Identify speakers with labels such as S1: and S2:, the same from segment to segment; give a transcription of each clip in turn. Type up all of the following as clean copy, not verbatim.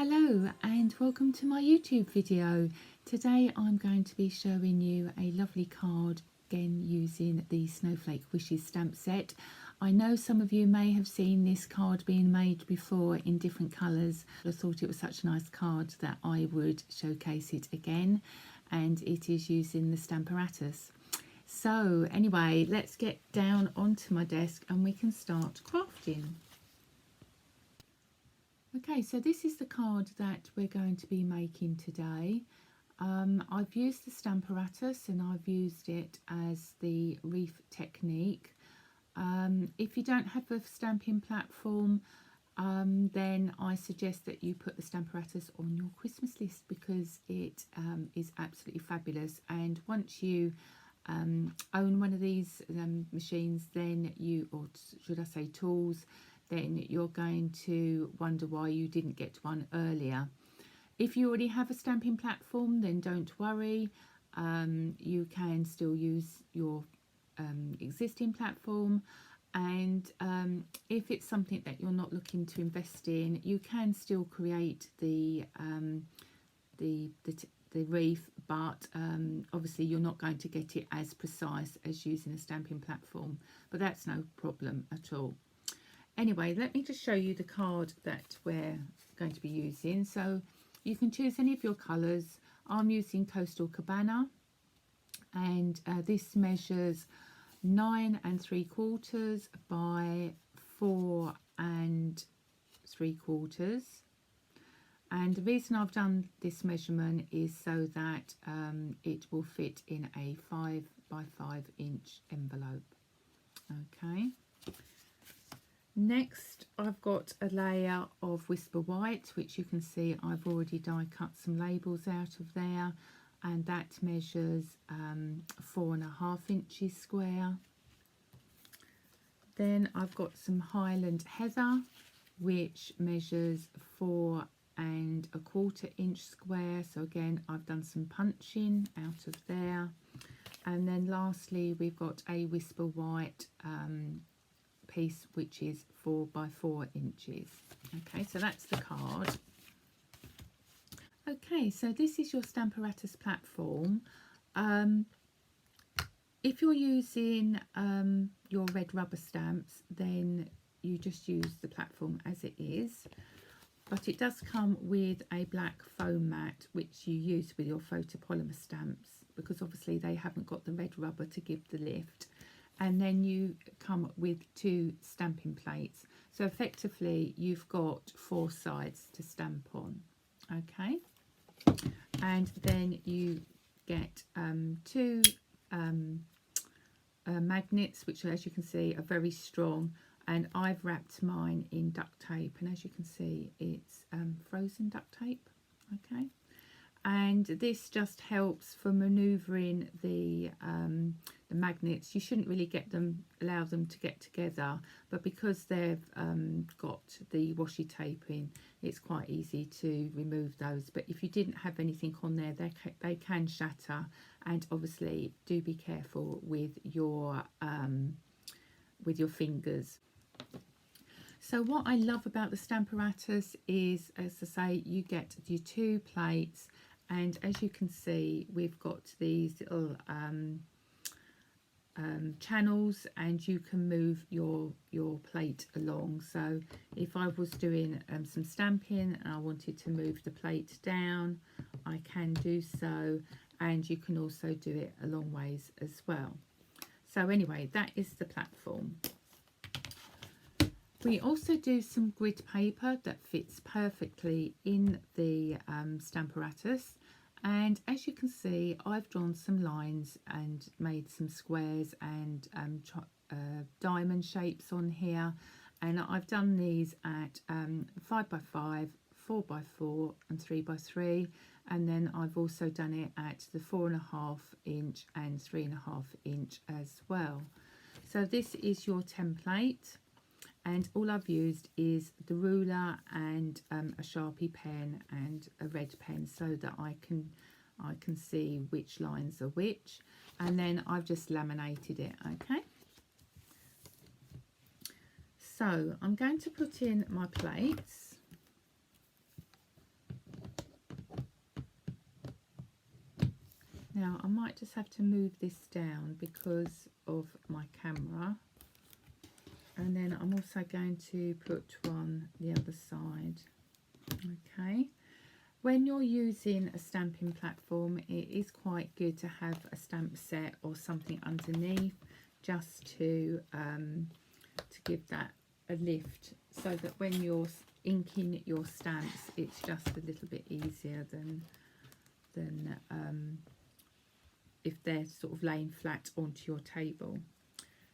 S1: Hello and welcome to my YouTube video. Today I'm going to be showing you a lovely card again using the Snowflake Wishes stamp set. I know some of you may have seen this card being made before in different colours. I thought it was such a nice card that I would showcase it again, and it is using the Stamparatus. So anyway, let's get down onto my desk and we can start crafting. Okay, so this is the card that we're going to be making today. I've used the Stamparatus and I've used it as the wreath technique. If you don't have a stamping platform, then I suggest that you put the Stamparatus on your Christmas list because it is absolutely fabulous. And once you own one of these machines, then or should I say tools, then you're going to wonder why you didn't get one earlier. If you already have a stamping platform, then don't worry. You can still use your existing platform, and if it's something that you're not looking to invest in, you can still create the wreath, but obviously you're not going to get it as precise as using a stamping platform, but that's no problem at all. Anyway, let me just show you the card that we're going to be using. So you can choose any of your colours. I'm using Coastal Cabana, and this measures 9 3/4 by 4 3/4. And the reason I've done this measurement is so that it will fit in a 5 by 5 inch envelope. Okay. Next, I've got a layer of Whisper White, which you can see I've already die cut some labels out of there, and that measures 4.5 inches square. Then I've got some Highland Heather, which measures 4 1/4 inch square. So again, I've done some punching out of there. And then lastly, we've got a Whisper White piece, which is 4 by 4 inches. Okay, so that's the card. Okay, so this is your Stamparatus platform. If you're using your red rubber stamps, then you just use the platform as it is, but it does come with a black foam mat which you use with your photopolymer stamps, because obviously they haven't got the red rubber to give the lift. And then you come with 2 stamping plates. So effectively you've got 4 sides to stamp on. Okay. And then you get 2 magnets, which as you can see are very strong. And I've wrapped mine in duct tape. And as you can see, it's frozen duct tape. Okay. And this just helps for manoeuvring the magnets. You shouldn't really allow them to get together, but because they've got the washi tape in, it's quite easy to remove those. But if you didn't have anything on there, they can shatter, and obviously do be careful with your fingers. So what I love about the Stamparatus is, as I say, you get your 2 plates, and as you can see, we've got these little channels, and you can move your plate along. So if I was doing some stamping and I wanted to move the plate down, I can do so, and you can also do it a long ways as well. So anyway, that is the platform. We also do some grid paper that fits perfectly in the Stamparatus, and as you can see, I've drawn some lines and made some squares and diamond shapes on here, and I've done these at 5 by 5, 4 by 4 and 3 by 3, and then I've also done it at the 4.5 inch and 3.5 inch as well. So this is your template. And all I've used is the ruler and a Sharpie pen and a red pen, so that I can see which lines are which. And then I've just laminated it. Okay. So I'm going to put in my plates. Now I might just have to move this down because of my camera, and then I'm also going to put one the other side. Okay, when you're using a stamping platform, it is quite good to have a stamp set or something underneath, just to give that a lift, so that when you're inking your stamps, it's just a little bit easier than if they're sort of laying flat onto your table.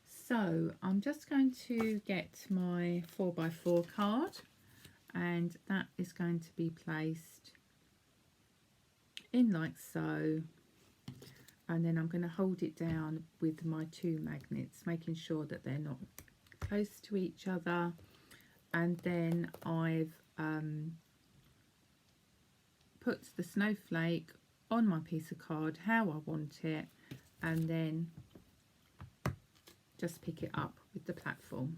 S1: So I'm just going to get my 4x4 card, and that is going to be placed in like so, and then I'm going to hold it down with my 2 magnets, making sure that they're not close to each other. And then I've put the snowflake on my piece of card how I want it, and then just pick it up with the platform.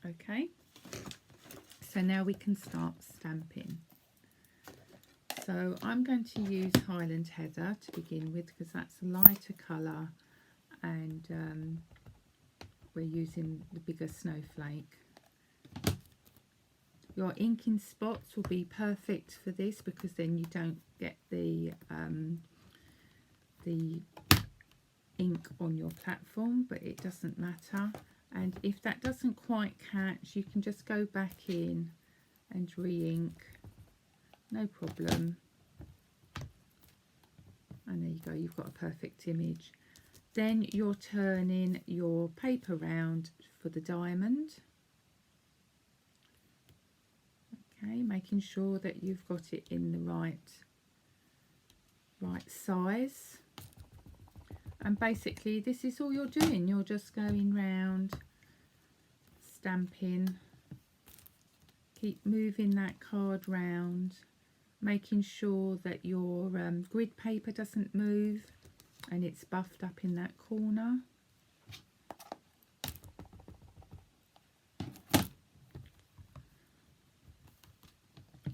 S1: Okay, so now we can start stamping. So I'm going to use Highland Heather to begin with, because that's a lighter colour, and we're using the bigger snowflake. Your inking spots will be perfect for this, because then you don't get the ink on your platform, but it doesn't matter. And if that doesn't quite catch, you can just go back in and re-ink, no problem. And there you go, you've got a perfect image. Then you're turning your paper round for the diamond. Okay, making sure that you've got it in the right size. And basically this is all you're doing. You're just going round, stamping, keep moving that card round, making sure that your grid paper doesn't move and it's buffed up in that corner.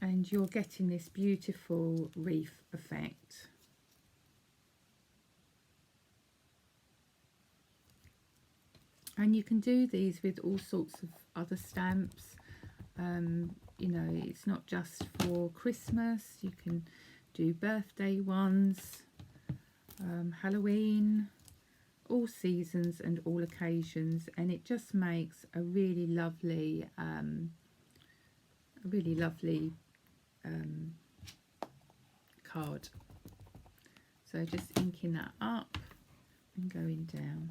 S1: And you're getting this beautiful wreath effect. And you can do these with all sorts of other stamps. You know, it's not just for Christmas. You can do birthday ones, Halloween, all seasons and all occasions, and it just makes a really lovely card. So just inking that up and going down.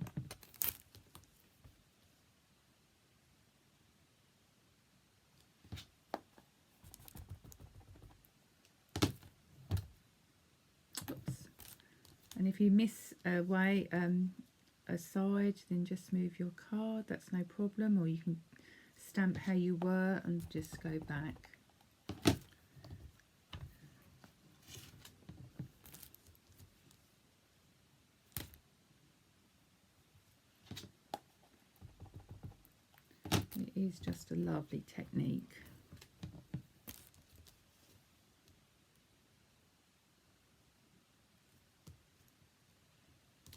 S1: Oops. And if you miss a side, then just move your card, that's no problem, or you can stamp how you were and just go back. It is just a lovely technique.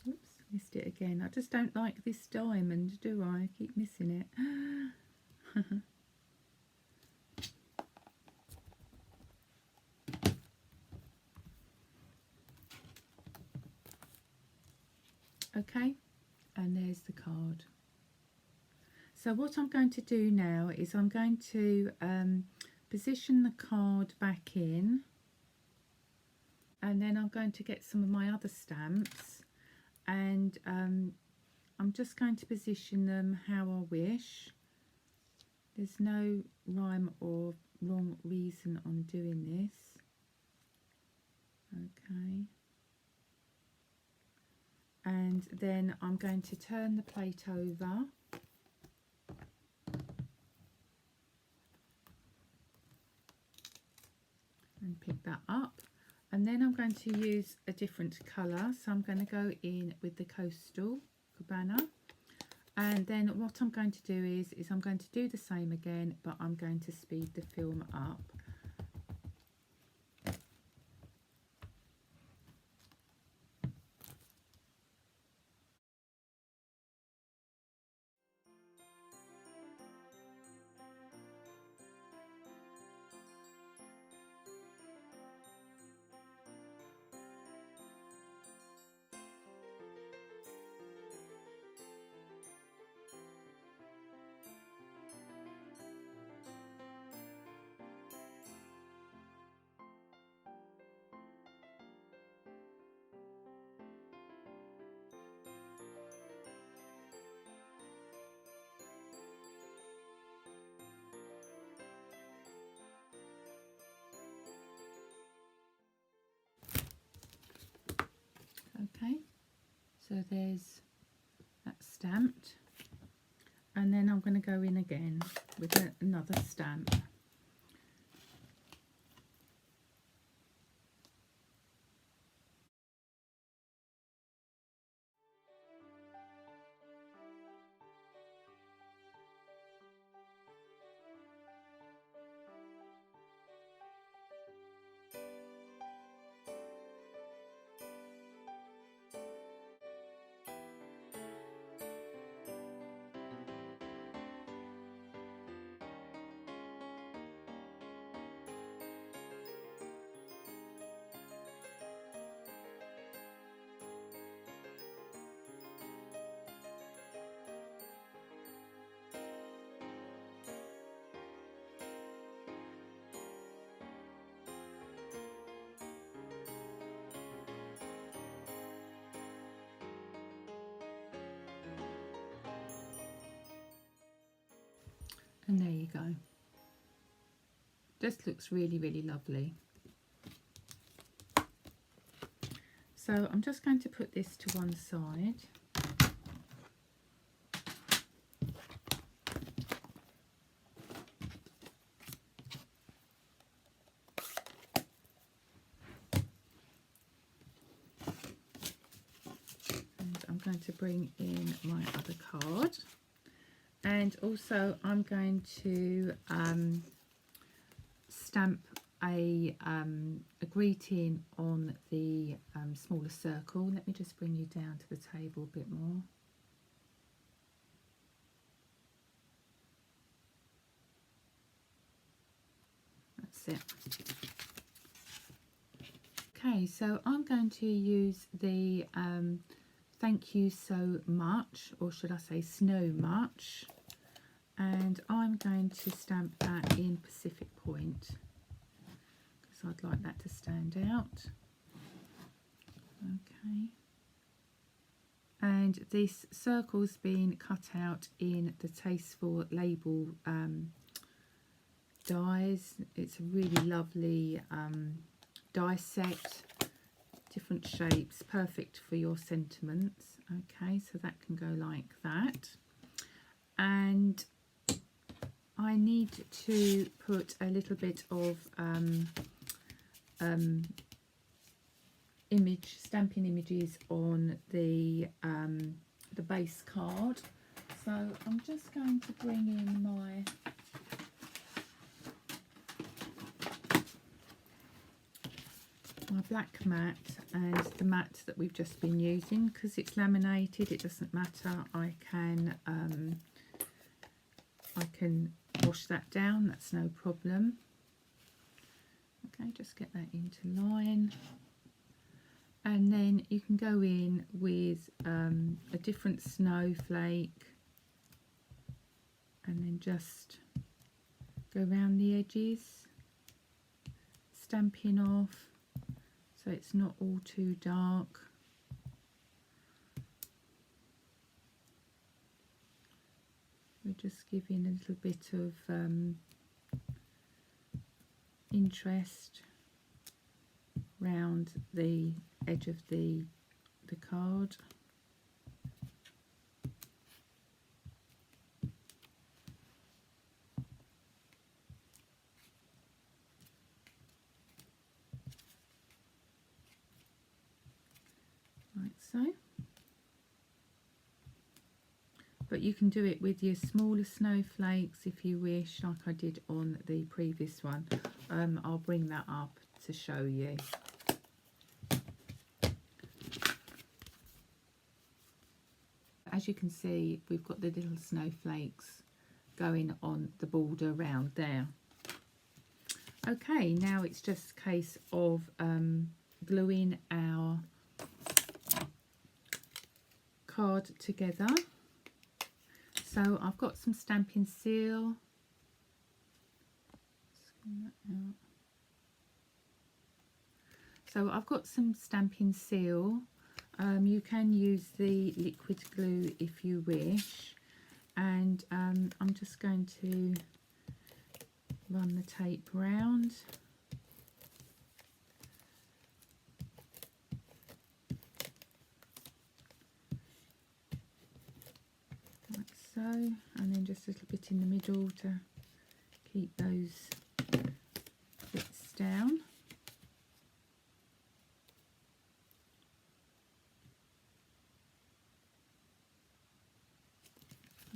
S1: Oops, missed it again. I just don't like this diamond, do I? I keep missing it. Okay, and there's the card. So what I'm going to do now is I'm going to position the card back in, and then I'm going to get some of my other stamps, and I'm just going to position them how I wish. There's no rhyme or wrong reason on doing this. Okay. And then I'm going to turn the plate over. And pick that up. And then I'm going to use a different colour. So I'm going to go in with the Coastal Cabana. And then what I'm going to do is I'm going to do the same again, but I'm going to speed the film up. So there's that stamped, and then I'm going to go in again with another stamp. And there you go. This looks really, really lovely. So I'm just going to put this to one side. And I'm going to bring in my other card. And also I'm going to stamp a greeting on the smaller circle. Let me just bring you down to the table a bit more. That's it. Okay, so I'm going to use the thank you so much, or should I say snow much, and I'm going to stamp that in Pacific Point because I'd like that to stand out. Okay, and this circle's been cut out in the Tasteful Label dies. It's a really lovely die set, different shapes, perfect for your sentiments. Okay, so that can go like that. And I need to put a little bit of stamping images on the base card. So I'm just going to bring in my black mat and the mat that we've just been using. Because it's laminated, it doesn't matter. I can wash that down, that's no problem. Okay, just get that into line, and then you can go in with a different snowflake and then just go around the edges, stamping off so it's not all too dark. We're just giving a little bit of interest round the edge of the card. Like so. But you can do it with your smaller snowflakes if you wish, like I did on the previous one. I'll bring that up to show you. As you can see, we've got the little snowflakes going on the border around there. Okay, now it's just a case of gluing our card together. So I've got some stamping seal. So I've got some stamping seal. You can use the liquid glue if you wish, and I'm just going to run the tape round. so, and then just a little bit in the middle to keep those bits down.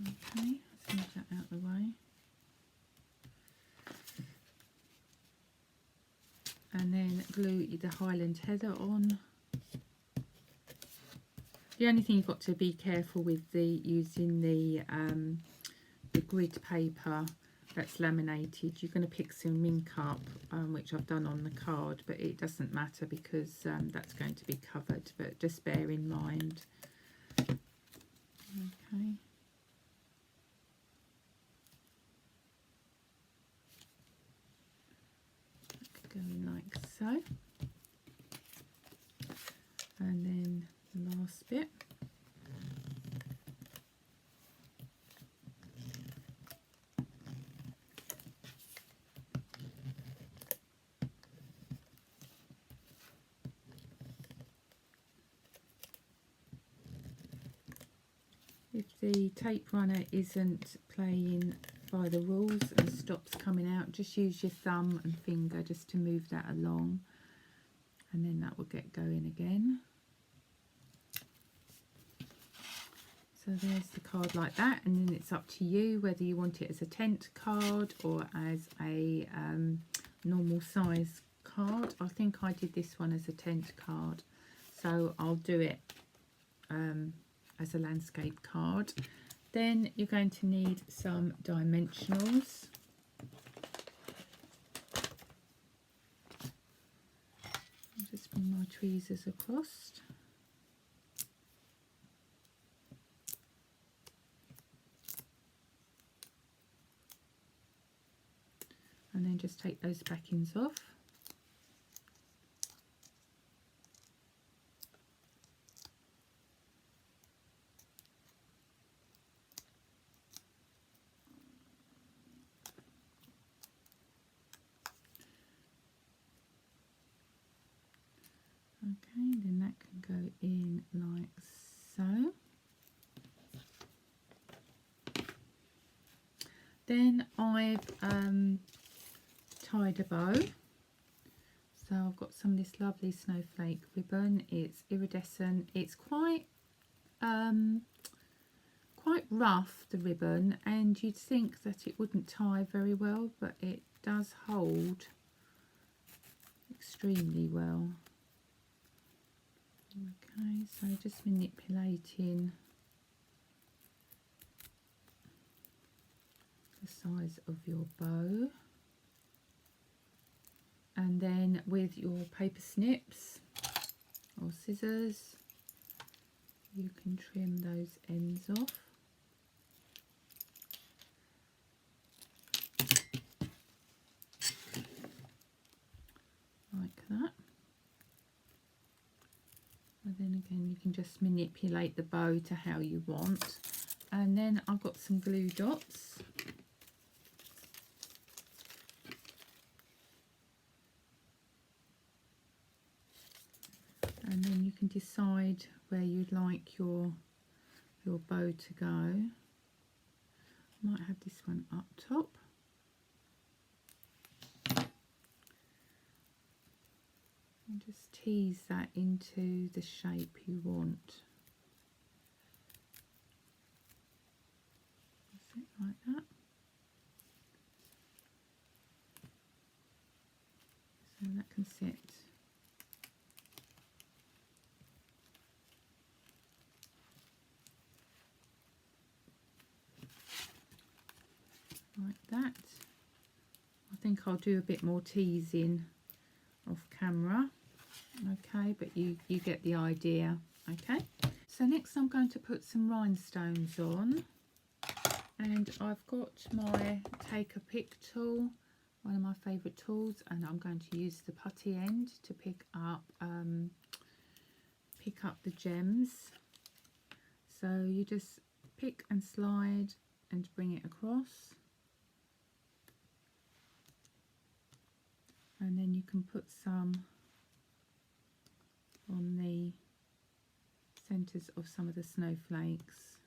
S1: Okay, let's move that out of the way. And then glue the Highland heather on. The only thing you've got to be careful with using the grid paper that's laminated, you're going to pick some ink up, which I've done on the card, but it doesn't matter because that's going to be covered, but just bear in mind. Okay. Going like so, and then the last bit. If the tape runner isn't playing by the rules and stops coming out, just use your thumb and finger just to move that along, and then that will get going again. So there's the card like that, and then it's up to you whether you want it as a tent card or as a normal size card. I think I did this one as a tent card, so I'll do it as a landscape card. Then you're going to need some dimensionals. I'll just bring my tweezers across. And then just take those backings off. Okay, then that can go in like so. Then I've tied a bow. So I've got some of this lovely snowflake ribbon. It's iridescent. It's quite rough, the ribbon, and you'd think that it wouldn't tie very well, but it does hold extremely well. Okay, so just manipulating the size of your bow, and then with your paper snips or scissors you can trim those ends off. Like that. And then again you can just manipulate the bow to how you want. And then I've got some glue dots. And then you can decide where you'd like your bow to go. I might have this one up top. And just tease that into the shape you want. Sit like that. So that can sit like that. I think I'll do a bit more teasing off camera. Okay, but you get the idea. Okay, so next I'm going to put some rhinestones on, and I've got my take a pick tool, one of my favourite tools, and I'm going to use the putty end to pick up the gems. So you just pick and slide and bring it across, and then you can put some on the centres of some of the snowflakes.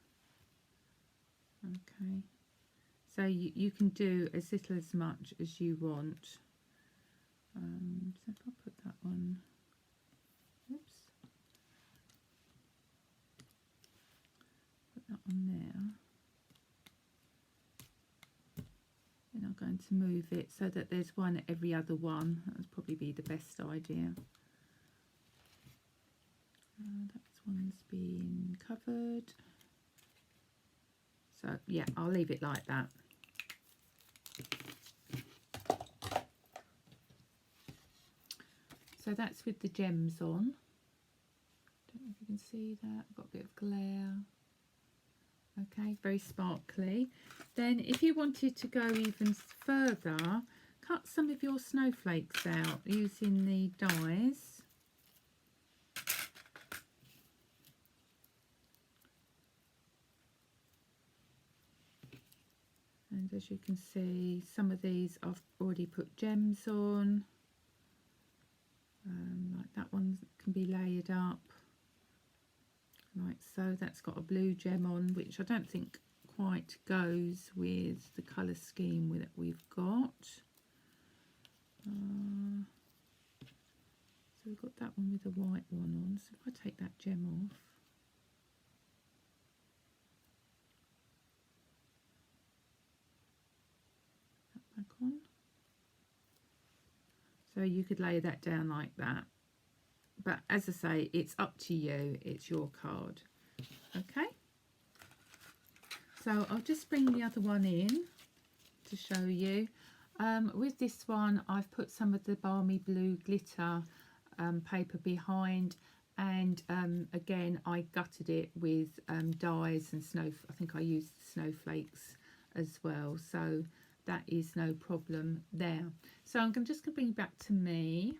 S1: Okay, so you can do as little as much as you want. So if I put that one, oops, put that on there, then I'm going to move it so that there's one at every other one. That would probably be the best idea. That one's been covered. So yeah, I'll leave it like that. So that's with the gems on. Don't know if you can see that. I've got a bit of glare. Okay, very sparkly. Then if you wanted to go even further, cut some of your snowflakes out using the dies. And as you can see, some of these I've already put gems on. Like that one can be layered up like so. That's got a blue gem on, which I don't think quite goes with the colour scheme that we've got. So we've got that one with a white one on. So if I take that gem off, that back on. So you could lay that down like that. But as I say, it's up to you. It's your card. Okay. So I'll just bring the other one in to show you. With this one, I've put some of the balmy blue glitter paper behind, and again, I gutted it with dies and I think I used snowflakes as well. So that is no problem there. So I'm just going to bring it back to me.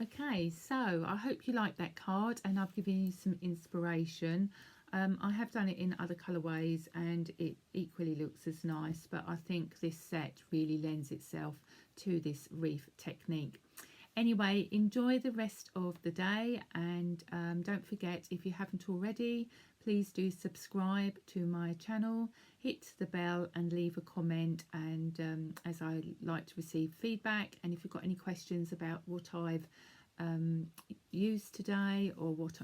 S1: Okay, so I hope you like that card and I've given you some inspiration. I have done it in other colourways and it equally looks as nice, but I think this set really lends itself to this wreath technique. Anyway, enjoy the rest of the day, and don't forget, if you haven't already, please do subscribe to my channel, hit the bell and leave a comment, and as I like to receive feedback, and if you've got any questions about what I've used today or what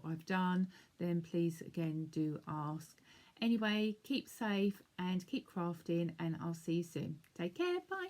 S1: I've done, then please again do ask. Anyway, keep safe and keep crafting, and I'll see you soon. Take care, bye.